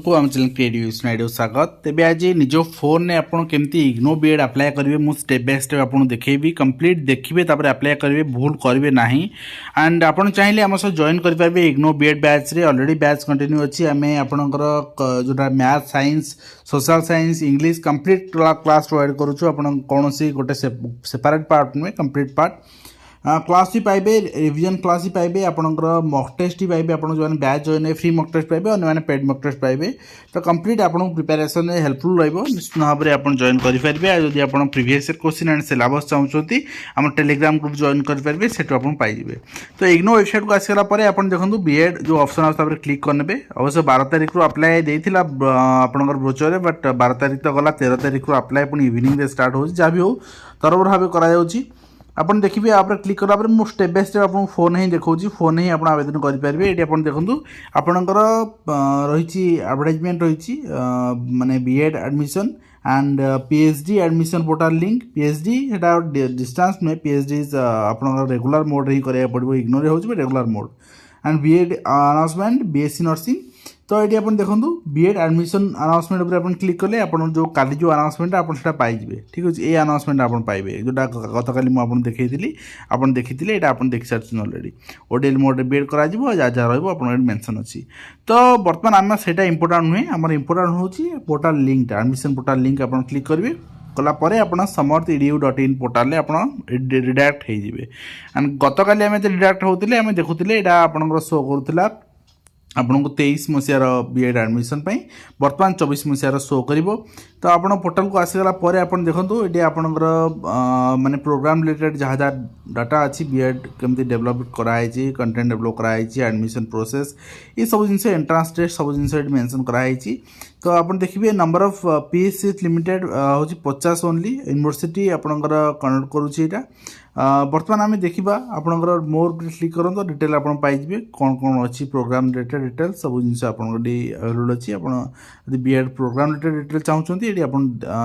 को आम channel creative स्नाइडो स्वागत। तेबे आज निज फोन ने आपन केमती इग्नो बीएड अप्लाई करेंगे मु स्टेप बाय स्टेप आपन देखेबी, कंप्लीट देखिए तापर अप्लाई करेंगे, भूल करेंगे नहीं। एंड आपन चाहिले आम सह जॉइन कर पारे इग्नो बीएड बैच रे। ऑलरेडी बैच कंटिन्यू अछि। आमे आपनकर जोटा math, science, social science, English complete class provide करूछु। आपन कोनोसी गोटे सेपरेट पार्ट में कंप्लीट पार्ट क्लास भी पाइबे, रिविजन क्लास ही पाइबे, आपनकर मॉक टेस्ट ही पाइबे। आपन जो batch join free mock test पाइबे और मैंने पेड मॉक टेस्ट पाइबे। तो कंप्लीट आपन प्रिपरेशन में हेल्पफुल रहिबो। निश्चित भाव में आपन जॉइन करि पारिबे। आ जदि आपन प्रीवियस क्वेश्चन एंड सिलेबस चाहउछोती हम टेलीग्राम ग्रुप जॉइन करि पारिबे, सेटो आपन पाइबे। तो इग्नो वेबसाइट को आसीला परे आपन देखंतु बीएड जो ऑप्शन आस तापर क्लिक करनेबे। अवश्य 12 तारिख रो अप्लाई देइथिला आपनकर ब्रोचर रे, बट 12 तारिख तो गला, 13 तारिख रो अप्लाई पुनी इवनिंग रे स्टार्ट होछि। जा भी हो तरबर भाबे करा जाउछि। आपन देखिए आप क्लिक कला पर मुझे स्टेप बाय स्टेप आपन फोन ही देखा, फोन ही आप आवेदन करेंगे। ये आप देखो आपणकर रही एडवर्टाइजमेंट रही माने B Ed admission and PhD admission portal link. PhD हेटा डिस्टेंस में, पीएचडी आपन रेगुलर मोड ही करा पड़ो। इग्नोर हो regular mode and B Ed announcement, B Sc nursing. तो ये आप देखो बीएड एडमिशन अनाउंसमेंट उपर आप क्लिक कले आपन जो काली जो अनाउंसमेंट आप पाइबे। ठीक अच्छे, ये अनाउंसमेंट आप पाइबे जोटा गत काली मुझे देखी आपन देखी ये आप देख सारी ऑलरेडी। ओडीएल मोड बीएड करा जहाँ जहाँ रही मेंशन अच्छी। तो बर्तमान आम से इंपोर्टाट नुहे, आम इंपोर्टाट हूँ portal link, admission portal link आप क्लिक करेंगे। कलापर आप samarth.edu.in पोर्टाल आप रिडायरेक्ट होइजिबे। एंड गत काली आम रिडायरेक्ट होते आम देखुले यहाँ आपंकर शो करूला आपन को 23 मसीहार बीएड एडमिशन बर्तमान 24 मसीहार शो कर। तो आप पोर्टाल को आसीगला पर आप देखो ये आपंकर माने प्रोग्राम रिलेटेड जहाँ जहाँ डाटा अच्छी, बीएड केमती डेवलप कराई, कंटेंट डेवलप कराई, एडमिशन प्रोसेस, ये सब जिन एंट्रांस टेस्ट सब जिन मेंशन कराई। तो आप देखिए नंबर ऑफ पीएससी लिमिटेड हूँ 50 ओनली। यूनिवर्सिटी आपंकर कनेक्ट करुँचा। बर्तमान आम देखा आपंकर मोर क्लिक करूँ, डिटेल आप पाइबे कौन कौन अच्छी प्रोग्राम रिलेटेड डिटेल सब जिन अवेलेबल अच्छी। आपड़ी बीएड प्रोग्राम रिलेटेड डिटेल चाहते ये आप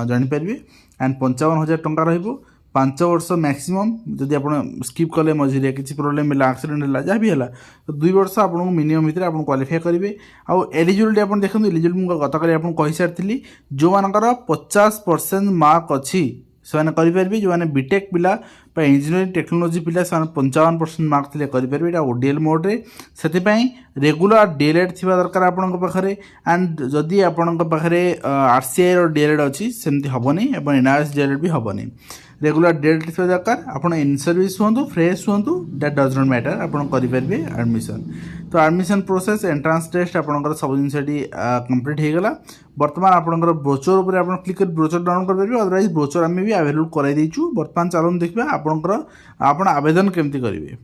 जानीपारे। एंड 55,000 टंका रही 5 वर्ष मैक्सिमम। जदि आप स्किप कले मझे किसी प्रोब्लेम है, एक्सीडेंट है, जहाँ भी है, तो 2 वर्ष आपको मिनिमम भितर आप क्वालिफाई करेंगे। आउ एलिजिबिलिटी आप देखो, एलिजिबिलिटी मुझे गत काली आपको कही सारी जो मानकर 50% मार्क अच्छी से करेंगे। जो मैंने बीटेक पिला इंजीनियरिंग टेक्नोलोजी पिला से 55% मार्क थे करेंगे। यहाँ ओडीएल मोड रे से रेगुलर डीएलएड थी दरकार आपण पाखे। एंड जदि आपण पाखे आरसीआई रो डीएलएड अच्छी सेमती हेनी, एनआरएस डीएलएड भी हेनी। रेगुलर डीएलएड थी दरकार। आपन इन सर्विस हूँ, फ्रेश हूँ, दैट डज नॉट मैटर, आपन करेंगे एडमिशन। तो एडमिशन प्रोसेस, एंट्रांस टेस्ट आपंकर सब जिन कंप्लीट हो गला। बर्तमान आपंकर ब्रोचर उपर आप क्लिक कर ब्रोचर डाउनलोड करेंगे। अदरवाइज ब्रोचर आम भी अवेलेबल कराई देचु। बर्तमान चलूँ देखा आपंकर आप आवेदन केमती करेंगे।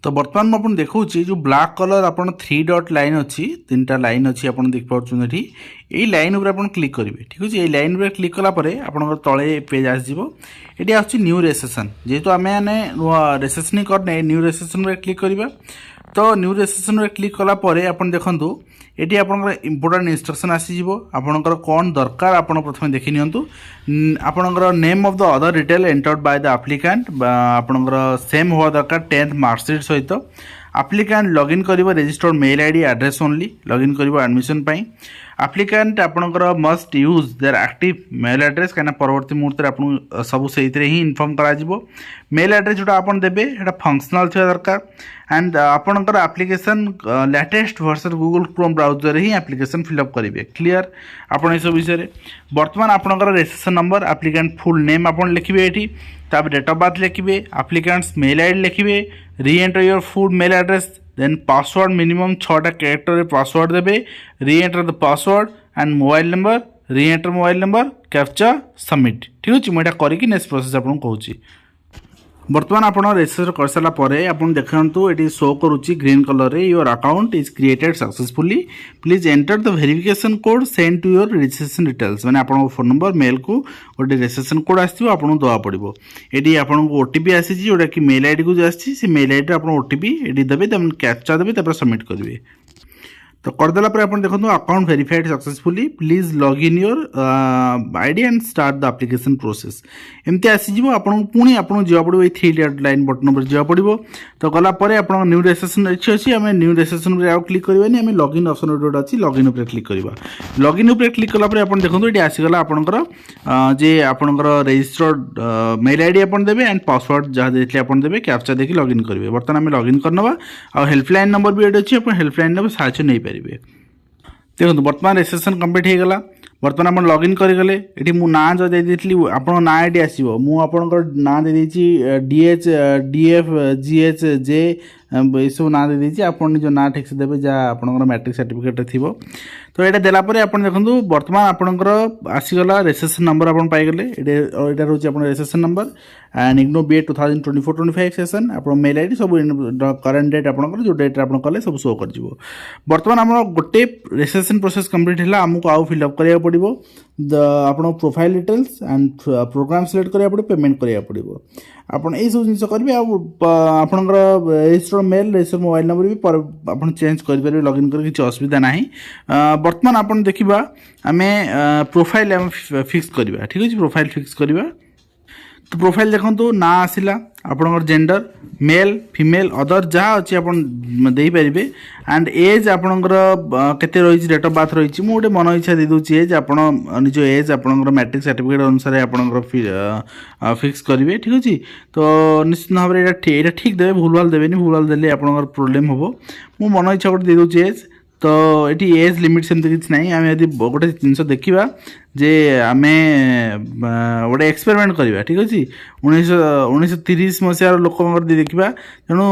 तो बर्तमान मुझे देखा जो ब्लैक कलर आप 3 डॉट लाइन अच्छी, 3टा लाइन अच्छी आप देखिए। यही लाइन उपर आप क्लिक करेंगे। ठीक अच्छे, ये लाइन उपर क्लिक कलापर आप तले पेज आसो। ये आस न्यू रेजिस्ट्रेशन, जेहेतु आम रेजिस्ट्रेशन करने न्यू रेजिस्ट्रेशन क्लिक करवा। तो न्यू रेजिस्ट्रेशन क्लिक कलापर आप देखो ये आपंकर इंपोर्टेंट इंस्ट्रक्शन आसीजो। आपंकर कौन दरकार आप प्रथम देखि नियंतु। आपंकर name of the other detail entered by the applicant, आपंकर सेम हुआ दरकार 10th मार्कशीट सहित। एप्लिकेंट लॉगिन करिवो registered mail ID address only login करिवो एडमिशन पई। एप्लिकेंट आपंकर must use their active mail address, कहीं परवर्ती मुहूर्त आपन सब से ही इनफॉर्म करा। मेल एड्रेस जोटा आपन देबे एटा फंक्शनल थिया दरकार। एंड आपनकर application latest version Google Chrome browser ही एप्लिकेशन फिलअप करेंगे। क्लियर आपन इस विषय। बर्तमान आपनकर registration number, applicant full name आपन लिखिबे एठी, तापर डेट ऑफ बर्थ लिखिबे, एप्लिकेंट्स मेल आईडी लिखिबे, re enter your full mail address, then password minimum 6टा कैरेक्टर पासवर्ड देबे, re enter the password and mobile number, re enter mobile number, captcha, submit. ठीक अच्छे, मुझे करके नेक्स्ट प्रोसेस आपको कहूँ। बर्तमान आप रेजिस्टर कर सारा आप देखु ये शो करुच्ची ग्रीन कलर रे your account is created successfully please enter the verification code send to your registration details मैंने आप फोन नंबर मेल को गोटे रजिस्ट्रेशन कोड आसो आपको दवा पड़ो ये आपको ओटीपी आसी जोटा कि मेल आईडी को आसी मेल आईडी आप ओटीपी ये देवे कैप्चा देवे सबमिट करेंगे तो करदेला आप देखो account verified successfully please log in your ID and start the application process एमती आसीज आपको पुणी आपको जावा पड़ो ये 3 डॉट लाइन बटन पर जावा पड़ो तो गलापर आप न्यू रजिस्ट्रेशन अच्छी आम न्यू रजिस्ट्रेशन आउ क्लिक करवानी आम लॉगिन ऑप्शन गोटे अच्छी लॉगिन उपर क्लिक करवा लॉगिन उपर क्लिक कलापर आप देखो ये आसीगला आपंकर जे आपंकर रजिस्टर्ड मेल आईडी आप देवे एंड पासवर्ड जहाँ देते आप देवे कैप्चा देखिए लॉगिन करेंगे बर्तमान आम लॉगिन करना आ हेल्पलाइन नंबर भी ये अच्छी आप हेल्पलाइन नंबर साहाय्य नहीं पारे देखो बर्तमान रजिस्ट्रेशन कंप्लीट हो गला बर्तमान आप लॉगिन करगले ये मु ना जो देती आप ना ये आसो मुझे ना दे डीएच डीएफ जीएच जे ये सब ना दे आप निज ना ठीक से देवे जहाँ आप मैट्रिक सर्टिफिकेट थी तो यहाँ देलापर आप देखो बर्तमान आपंकर आसीगला रजिस्ट्रेशन नंबर आप पाइगले यहाँ रोचे आप registration number and IGNOU BA 2024-25 session आप मेल आईडी सब करेन्ट डेट आप जो डेट आप कले सब शो कर बर्तमान आम गोटे रजिस्ट्रेशन प्रोसेस कंप्लीट है आमको आउ फिलअप करा पड़ो आप profile details and programme select करा पड़ो पेमेंट करा पड़ो आपड़ यही सब जिन करेंगे आपंकर registered mail registered mobile number भी आप चेंज करेंगे लॉगिन कर किसी असुविधा ना बर्तमान आप देखा आम प्रोफाइल फिक्स करवा ठीक अच्छे प्रोफाइल फिक्स करवा तो प्रोफाइल देखो ना आसला आपंकर जेंडर मेल फीमेल अदर जहाँ अच्छी आपे एंड एज आपंकर केते रही डेट ऑफ बर्थ रही मुझे मन इच्छा दे दूसरी एज आप निज एज आपंकर मैट्रिक सर्टिफिकेट अनुसार आपंकर फिक्स करेंगे ठीक अच्छे तो निश्चित भाव में यहाँ ठीक देवे भूल भाल देवे भूल भाल देले आपंकर प्रोब्लेम हम मो मन इच्छा गोटे दे दूसरी एज तो ये एज लिमिट सेमती किसी ना आम यदि गोटे जिन देखा जे आम गोटे एक्सपेरिमेंट करवा ठीक अच्छे 1930 मसीहार लोक देखा तेणु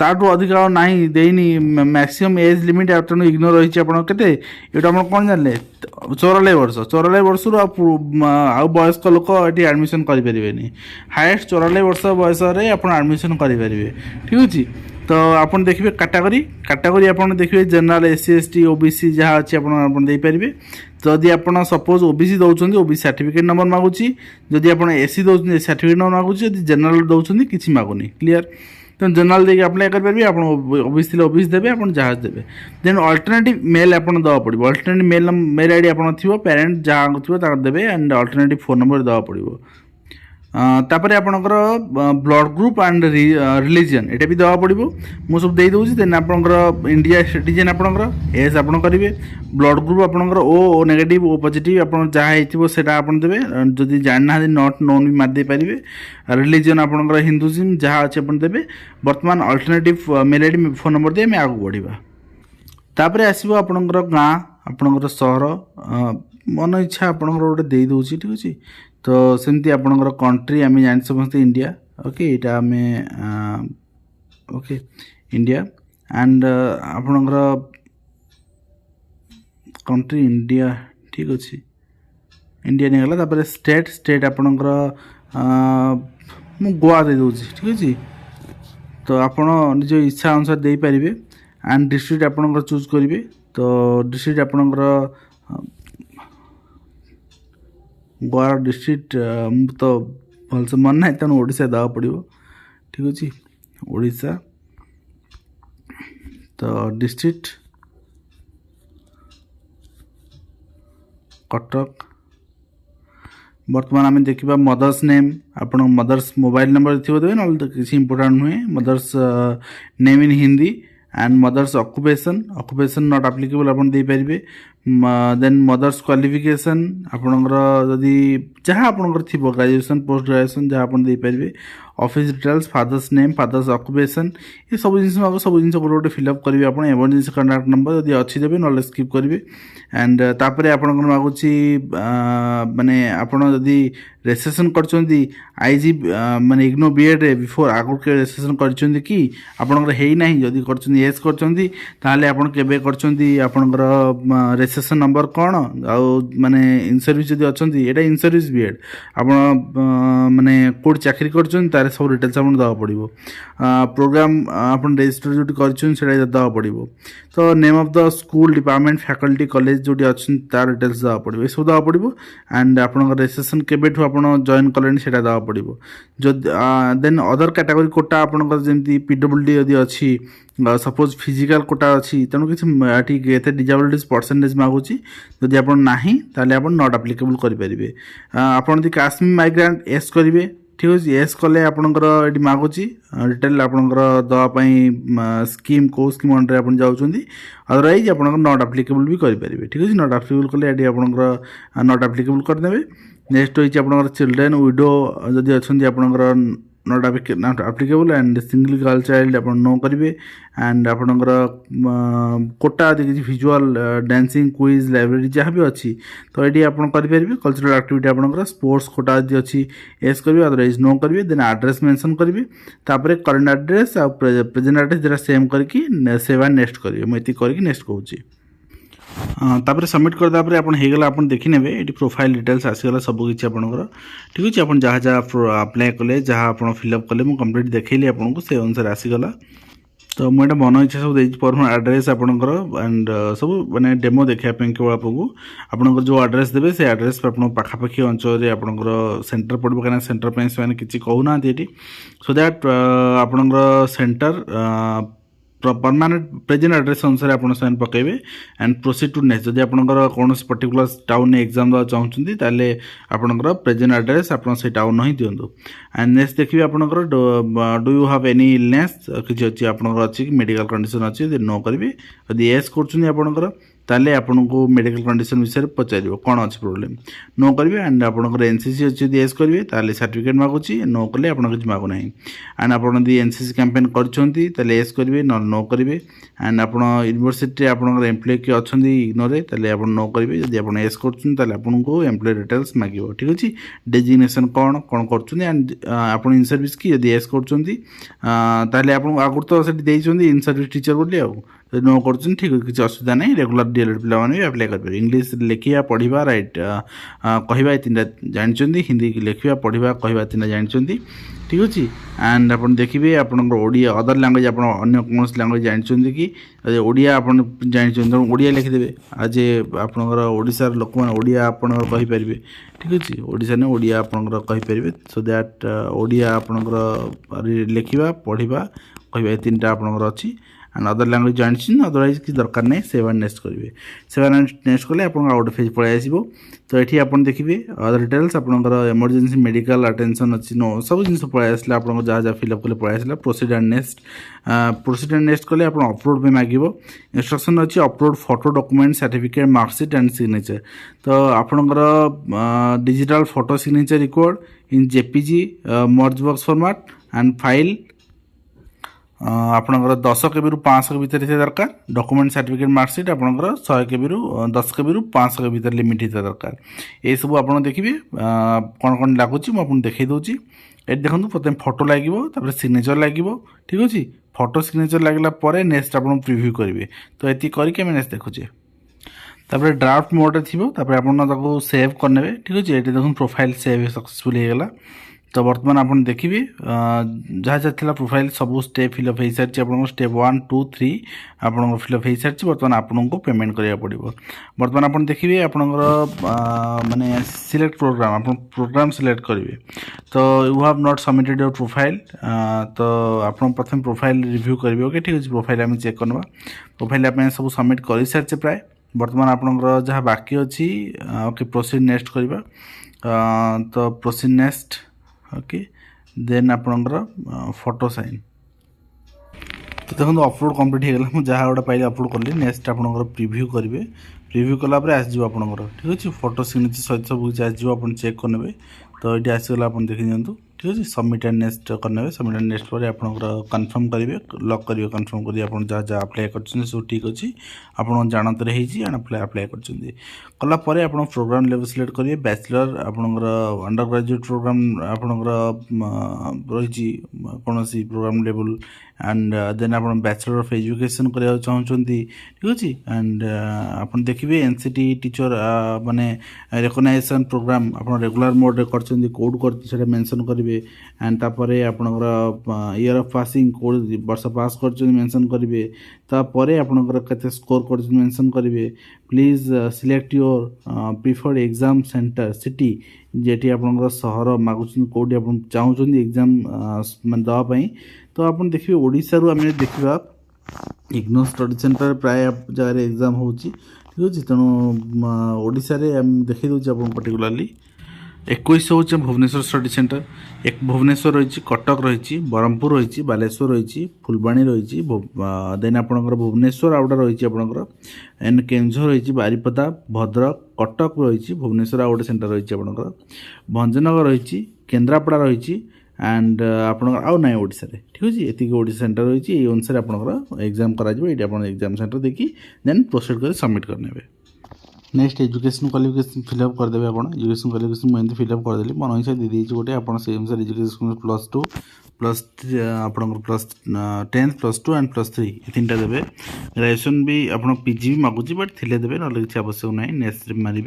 ताठू अधिक ना देनी मैक्सिमम एज लिमिट तेणु इग्नोर रही आपते ये कौन जानले 94 वर्ष आउ वयस्क लोक ये आडमिशन करें हाएस्ट 94 वर्ष बयस आप आडमिशन करेंगे ठीक अच्छे तो आप देखिए कैटेगरी आप देखिए जनरल एससी एसटी ओबीसी जहाँ अच्छी आपरे तो जदि आप सपोज ओबीसी दौरान ओबीसी सर्टिफिकेट नंबर मागुची जदि आप एससी दौरान सर्टिफिकेट नंबर मागुची जब जनरल दौरान किसी मागुनी क्लीयर तो जनरल देखिए अप्लाई करेंगे आप ओबीसी ओबीसी देवे आप जहाज देवे देन अल्टरनेटिव मेल आप दवा पड़ो अल्टरनेटिव मेल आईडी आप पेरेंट जहाँ थोड़ा देवे एंड अल्टरनेटिव फोन नंबर दवा पड़ो तापर आपणकर ब्लड ग्रुप एंड रिलीजन ये भी दवा पड़ो मुझे सब दे दूसरी देन आपणकर इंडिया सिटीजन आपणकर एज आप करेंगे ब्लड ग्रुप आपणकर ओ नेगेटिव ओ पॉजिटिव आप जहाँ होता आप देवे जदि जानना नॉट नोन भी मारदे पारे रिलीजन आपणकर हिंदुइज्म जहाँ अच्छे आप देवे बर्तमान alternative mail ID phone number दे आगे बढ़ा तापर आसो आपणकर गाँ आपणकर सहर मन इच्छा आपणकर गोटे दे दूसरी ठीक अच्छे तो सेमती आपणकर कंट्री आम जान समस्त इंडिया ओके यहाँ आम ओके इंडिया एंड आपणकर कंट्री इंडिया ठीक अच्छे इंडिया नहीं गला तापर स्टेट स्टेट आपणकर मु गोवा दे दूसरी ठीक अच्छे तो आप निज इच्छा अनुसार दे पारे एंड डिस्ट्रिक्ट आपणकर चूज करेंगे तो डिस्ट्रिक्ट आपणकर गोवा डिस्ट्रिक्ट तो भलसे मन ना तेणु ओडिशा दवा पड़ो ठीक अच्छे ओडिशा तो डिस्ट्रिक्ट कटक बर्तमान आम देखा मदर्स नेम आप मदर्स मोबाइल नंबर थी देवे ना तो किसी इंपोर्टाट नुहे mother's name in Hindi and mother's occupation not applicable आप दे पारे देन मदर्स क्वालिफिकेशन आपणकर जदि जहाँ आपणकर थी ग्रेजुएशन पोस्ट ग्रेजुएशन जहाँ आप दे पारे office details father's name father's occupation ये सब जिन सब जिन गोटे गोटे फिलअप करेंगे आप इमरजेंसी कॉन्टैक्ट नंबर जब अच्छी देवे ना स्किप करेंगे एंड तापर आपणकर मागुची माने आपड़ जदि रेजिस्ट्रेशन कर आईजी माने इग्नो बीएड बिफोर आगु के रेजिस्ट्रेशन कर कि आपणकर है ना जदि कर एस कर आपड़ केबे कर आपणकर रेजिस्ट्रेशन नंबर कौन आउ माने इन सर्विस जदि अछंती एटा इन सर्विस बीएड आपण माने कोड चाकरी करछन तार सब डिटेल्स आपण दवा पड़िबो प्रोग्राम आपण रजिस्टर जोटी करछन सेटा दवा पड़िबो तो name of the school department faculty college जोटी अछन तार डिटेल्स दवा पड़िबो ए सब दवा पड़िबो एंड आपण रजिस्ट्रेशन केबेठु आपण जॉइन कलेन सेटा दवा पड़िबो जो देन अदर कैटेगरी कोटा आपण जेमती पीडब्ल्यूडी यदि अछि सपोज फिजिकल कोटा अच्छी तेणु किसी डिजेबिलिटीज परसेंटेज मागुची जदि आप नहीं ताले आप नॉट एप्लिकेबल करेंगे आपड़ काश्मीर माइग्रेंट एस करेंगे ठीक अच्छे एस कले आपंकर ये मागुची डिटेल आपंकर दवाई स्कीम कौ स्कीम अंडर आप जाऊँगी अदरवाइज आप नॉट एप्लिकेबल भी करेंगे ठीक अच्छे नॉट एप्लिकेबल कले ये आपंकर नॉट एप्लिकेबल करदे नेक्स्ट हो चिल्ड्रेन विडो जदि अच्छा आपंकर not applicable and single girl child आप नो करेंगे एंड आपंकर कोटा किसी विजुअल डांसिंग क्विज लाइब्रेरी जहाँ भी अच्छी तो ये आप करेंगे कल्चरल एक्टिविटी आपंकर स्पोर्ट्स कोटा यदि अच्छी एस करेंगे अदरवाइज नो करेंगे देन एड्रेस मेंशन करेंगे तापर करंट एड्रेस आ प्रेजेंट एड्रेस जरा सेम करके सेव एंड नेक्स्ट करेंगे मुझे करके नेक्स्ट कहूँ तापर सबमिट करदेपर आप आपन देखने ये प्रोफाइल डिटेल्स आसीगला सबकि आपंकर ठीक अच्छे आप जहाँ जहाँ अप्लाई कले जहाँ आप फिलअप कले मुझे कंप्लीट देखली आपको से अनुसार आसीगला तो मुझे मन इच्छा सब देखिए परफॉर्म एड्रेस आपंकर एंड सब माने डेमो देखापी केवल आपको आपंकर जो एड्रेस देवे से एड्रेस आप पाखापाखि अंचल आपंकर सेंटर पड़ो कहीं सेंटर पे से किसी कहूना ये सो दैट आपंकर सेंटर परमानेंट प्रेजेंट एड्रेस अनुसार आप पकेबे एंड प्रोसीड टू नेक्स्ट जदि आपंकर कौन पर्टिकुलर टाउन एग्जाम देवा चाहूँगी ताले आपंकर प्रेजेंट एड्रेस आप टाउन ही दिंतु एंड नेक्स्ट देखिए आपंकर do you have any illness किसी अच्छी आपंकर अच्छी मेडिकल कंडीशन अच्छी नो करेंगे यदि एस कर ताले आपको मेडिकल कंडीशन विषय पचार कौन अच्छी प्रोब्लेम नो करेंगे एंड आपंकर एनसीसी अच्छी यदि एस करेंगे ताले सर्टिफिकेट मागुची नो कले आप किसी मागुना एंड आप एनसीसी कैंपेन कर एस करेंगे नो करेंगे एंड आप यूनिवर्सिटी आपंकर एम्प्लॉय किए अच्छा इग्नोरे ताले आप नो करेंगे जब आप एस करको एम्प्लॉय डिटेल्स मांगे ठीक अच्छे डेजिग्नेशन कौन कौन कर एंड आप इन सर्विस की यदि एस कर आगुरी तो से इन सर्विस टीचर बोली नो कर ठीक किसी असुविधा नहीं रेगुलर डीएलएड पिला भी अप्लाई करेंगे इंग्लीश लिखा पढ़ा राइट कहवा तीन जानते हिंदी लिखा पढ़ा कहवा तीन जानते ठीक अच्छे एंड आप देखिए आपंकर ओडिया अदर लैंग्वेज आप कौन लैंग्वेज जानते कि ओडिया आप जानते ओडिया लिखिदेवे आज आपंकर ओडिशार लोक मैंने ओडिया आपंकर ठीक अच्छे ओडिशा ने ओडिया आपंकर सो दैट ओडिया आपंकर लिखा पढ़ा कहवा तीन टा आपंकर अच्छी एंड अदर लैंग्वेज जानते अदरवाइज किसी दरकार नहीं सेव एंड नेक्स्ट करेंगे सेव एंड नेक्स्ट कले आप आउट फेज पलि आसो तो ये आप देखिए अदर डिटेल्स आपंकर इमरजेंसी मेडिकल अटेंशन अच्छी नो सब जिन पलि आसला आप जहाँ जहाँ फिलअप कले पलि आसला प्रोसीड एंड नेक्स्ट कले आप अपलोड पे मांग इंस्ट्रक्शन अच्छी upload photo document certificate marksheet and signature तो आपंकर digital photo signature record in JPG merge box format and file आपंकर 10 KB रू 500 के भीतर दरकार डॉक्यूमेंट सर्टिफिकेट मार्कशीट आपंकर 100 KB रू 10 KB रू 500 के भीतर लिमिट होता दरकार ये सब आप देखिए कौन कौन लगुच मुझे देखी दूसरी ये देखो प्रथम फोटो लगे सिग्नेचर लगे ठीक अच्छे फोटो सिग्नेचर लगला नेक्स्ट आप प्रिव्यू करेंगे तो ये करके नेक्स्ट देखुचे तापर ड्राफ्ट मोड थी आप सेव करने ठीक अच्छे ये देखो प्रोफाइल सेव सक्सेसफुल होगा तो बर्तमान आप देखिए जहाँ जहाँ थी प्रोफाइल सब स्टेप फिलअप हो सारी आप स्टेप 1 2 3 आप फिलअप हो सारी बर्तमान आपको पेमेंट करा पड़ो बर्तमान आप देखिए आपंकर माने सिलेक्ट प्रोग्राम आप प्रोग्राम सिलेक्ट करेंगे तो you have not submitted your profile तो आप प्रथम प्रोफाइल रिव्यू करेंगे ओके ठीक अच्छे प्रोफाइल आम चेक करवा प्रोफाइल आप सब सबमिट कर सारी प्राय बर्तमान आपंकर जहाँ बाकी अच्छी ओके प्रोसीड नेक्स्ट करवा तो प्रोसीड नेक्स्ट ओके देन आपंकर फोटो साइन तो देखो अपलोड कंप्लीट होगा मुझे जहाँ गोटे पाइले अपलोड कली नेक्स्ट आपंकर प्रिव्यू करेंगे प्रिव्यू कलापर आसो आपंकर ठीक अच्छे फोटो सिग्नेचर सहित सब किसी आसो आप चेक करेंगे तो ये आसगला आप देखी दिंतु ठीक अच्छे सबमिट एंड नेक्स्ट करने सबमिट एंड नेक्स्ट पर आप कन्फर्म करेंगे लॉक करेंगे कन्फर्म करेंगे आप जहाँ जहाँ अप्लाई कर सब ठीक अच्छे आप जानतर अप्लाई कलापर आप प्रोग्राम लेवल सिलेक्ट करेंगे बैचलर आपंकर अंडर ग्रेजुएट प्रोग्राम आपंकर रही कौन प्रोग्राम लेवल एंड देन आप बैचलर ऑफ एजुकेशन करने चाहते ठीक अच्छे एंड आप देखिए एनसीटी टीचर माने रिकग्नाइजेशन प्रोग्राम आप रेगुलर मोड कर कोड कर मेंशन करेंगे एंड तापर आपंकर ईयर ऑफ पासिंग कोड वर्ष पास कर मेंशन करेंगे तापर आपंकर केते स्कोर कर मेंशन करेंगे please select your preferred exam centre city jetty आपंकर सहर मागुच कौटी आप चाहते एग्जाम मैं दवाई तो आप देखिए ओडिशा रु आम देखा इग्नो स्टडी सेंटर प्राय जगह एग्जाम हो ठीक अच्छे तेणु ओडिशा रे देखी दूसरे आप पर्टिकुलाली 21 हूँ भुवनेश्वर स्टडी सेंटर एक भुवनेश्वर रही कटक रही ब्रह्मपुर रही बालेश्वर रही फुलबाणी रही देन आपंकर भुवनेश्वर आउटा रही आपंकर एंड केन्दुझर रही बारिपदा भद्रक कटक रही भुवनेश्वर आउ गोटे सेंटर रही आपंकर भंजनगर रही केन्द्रापड़ा रही एंड आपंकर आउ ना ओडिशा रे ठीक अच्छे ये ओडिशा सेंटर रही ये अनुसार आपंकर एग्जाम करा ये आप एग्जाम सेंटर देखिए देन प्रोसीड कर सबमिट करने नेक्स्ट एजुकेशन क्वालिफिकेशन फिलअप करदे आप एजुकेशन क्वालिफिकेशन मुझे फिलअप करदेली मन हिसाब दे दीजिए गोटे आप अनुसार एजुकेशन +2 प्लस आपंकर +10 +2 एंड +3 ये तीन देवे ग्रेजुएशन भी आप पीजी भी मागुची बट थिले देवे ना किसी आवश्यक ना नेक्स्ट मारे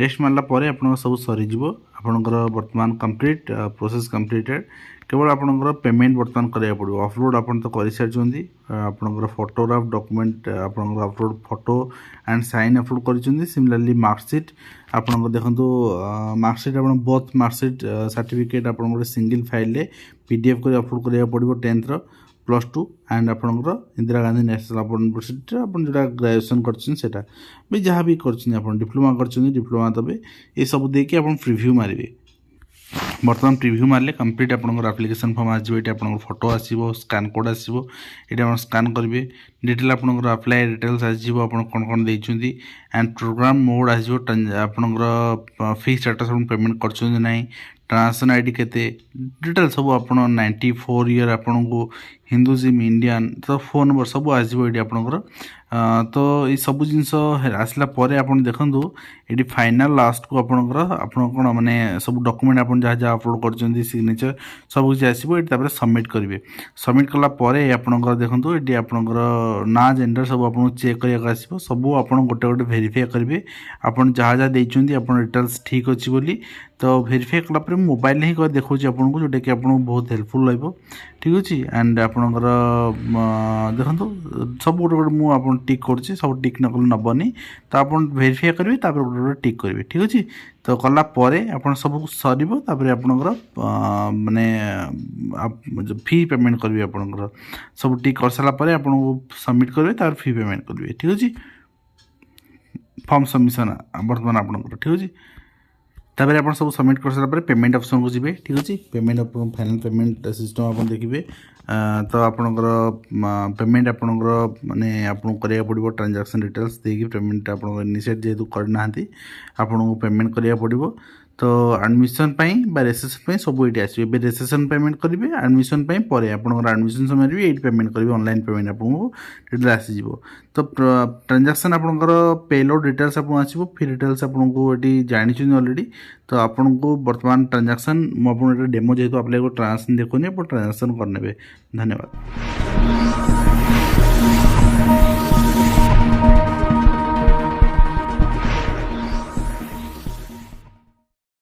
नेक्स्ट मारापर आप सब सरीज आपंकर बर्तमान कंप्लीट प्रोसेस कंप्लीटेड केवल आपंकर पेमेंट बर्तमान करा पड़ो अपलोड आप तो कर सारी आपंकर फोटोग्राफ डॉक्यूमेंट आपंकर upload photo and sign upload कर सिमिलरली मार्कशीट आपंकर देखो मार्कशीट आप बोथ मार्कशीट सर्टिफिकेट आप सिंगल फाइल पीडीएफ कर अपलोड करा पड़ो 10th +2 एंड आपंकर Indira Gandhi National Open University आप जो ग्रेजुएशन कर भी जहाँ भी कर डिप्लोमा कर देवे ये सब देखिए आप प्रिव्यू मारे बर्तमान प्रिव्यू मारे कंप्लीट आपंकर एप्लिकेशन फॉर्म आसो ये आप फोटो आसो स्कान कोड आसो ये आप स्कान करेंगे डिटेल आपंकर अप्लाई डिटेल्स आसो आप कौन कौन देती एंड प्रोग्राम मोड आसो आपंकर फी स्टेटस पेमेंट कर ट्रांसफर आईडी केते डिटेल सब आप 94 ईयर आपन को हिंदुजिम इंडियन तो फोन नंबर सब आसो ये आपंकर तो ये सब जिनस आसला आप देखूँ ये फाइनाल लास्ट को आपंकर आप कौन माने सब डॉक्यूमेंट आप जहाँ जहाँ अपलोड कर सिग्नेचर सब किसी आसो ये सबमिट करेंगे सबमिट कलापर आपंकर देखो ये आपंकर ना जेंडर सब आपको चेक करने आसो सब आप गोटे गोटे भेरीफाए करेंगे आप जहाँ जहाँ देते आप डिटेल्स ठीक अच्छी बोली तो भेरीफाए कलापर मोबाइल ही देखा आपको जोटा कि आपको बहुत हेल्पफुल रहा ठीक अच्छे एंड आपंकर देखो सब गोटे गोटे मुझे टिक कर सब टिक न कले नबनी तो आप भेरीफाए करेंगे गोटे गोटे टिक करेंगे ठीक अच्छे तो कलापर आप सब सर आपंकर माने फी पेमेंट करेंगे आपंकर सब टिक कर सारापर आपको सबमिट करेंगे फी पेमेंट करेंगे ठीक अच्छे फॉर्म सबमिशन बर्तमान आपंकर ठीक अच्छे तापर आप सब सबमिट कर सारापर पेमेंट ऑप्शन को जी ठीक अच्छे पेमेंट फाइनल पेमेंट सिस्टम आप देखिए तो आपंकर पेमेंट आपंकर माने आपको करा पड़ो ट्रांजैक्शन डिटेल्स देकी पेमेंट आप इनिशिएट जेहतु करना आपको पेमेंट करा पड़ो तो एडमिशन रेजिस्ट्रेशन सब ये आसो रेजिस्ट्रेशन पेमेंट करेंगे एडमिशन पर एडमिशन समय भी ये पेमेंट करेंगे ऑनलाइन पेमेंट आपको डिटेल आसीज तो ट्रांजैक्शन आपंकर पेलोड डिटेल्स आपको आसो फी डिटेल्स आपको ये जानी ऑलरेडी तो आपको बर्तमान ट्रांजैक्शन मुझे डेमो जेहतु अप्लाई ट्रांजैक्शन देखुनी आप ट्रांजैक्शन करने धन्यवाद।